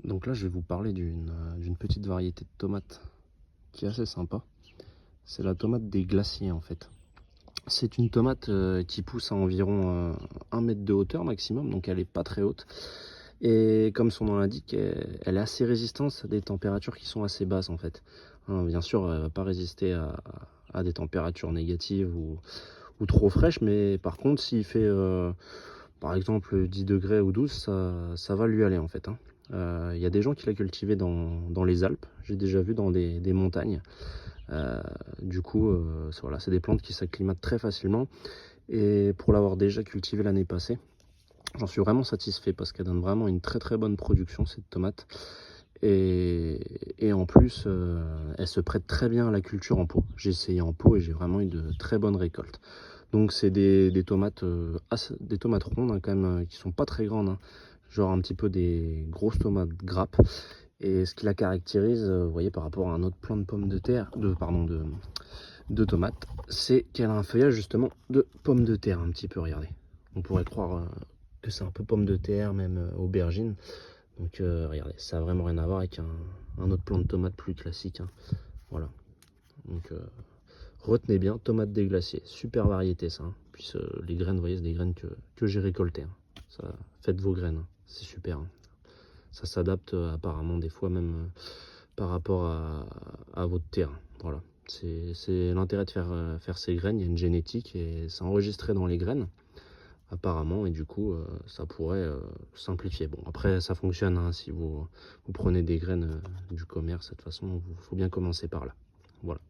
Donc là, je vais vous parler d'une petite variété de tomates qui est assez sympa. C'est la tomate des glaciers en fait. C'est une tomate qui pousse à environ 1 mètre de hauteur maximum, donc elle n'est pas très haute. Et comme son nom l'indique, elle est assez résistante à des températures qui sont assez basses en fait. Hein, bien sûr, elle ne va pas résister à des températures négatives ou trop fraîches, mais par contre, s'il fait par exemple 10 degrés ou 12, ça va lui aller en fait. Hein. Y a des gens qui la cultivaient dans les Alpes, j'ai déjà vu dans des montagnes. Euh, du coup, voilà, c'est des plantes qui s'acclimatent très facilement. Et pour l'avoir déjà cultivée l'année passée, j'en suis vraiment satisfait parce qu'elle donne vraiment une très bonne production, cette tomate. Et en plus, elle se prête très bien à la culture en pot. J'ai essayé en pot et j'ai vraiment eu de très bonnes récoltes. Donc c'est des tomates, des tomates rondes hein, quand même, qui sont pas très grandes. Hein. Genre un petit peu des grosses tomates grappes. Et ce qui la caractérise, vous voyez, par rapport à un autre plant de pommes de terre, de tomates, c'est qu'elle a un feuillage justement de pommes de terre un petit peu, regardez. On pourrait croire que c'est un peu pomme de terre, même aubergine. Donc regardez, ça a vraiment rien à voir avec un autre plant de tomate plus classique. Hein. Voilà. Donc retenez bien, tomate des glaciers, super variété ça. Hein. Puis les graines, vous voyez, c'est des graines que j'ai récoltées. Hein. Ça, faites vos graines, hein. C'est super. Hein. Ça s'adapte apparemment des fois même par rapport à votre terrain. Voilà. C'est l'intérêt de faire ces graines. Il y a une génétique et c'est enregistré dans les graines apparemment, et du coup ça pourrait simplifier. Bon, après ça fonctionne hein, si vous prenez des graines du commerce. De toute façon il faut bien commencer par là. Voilà.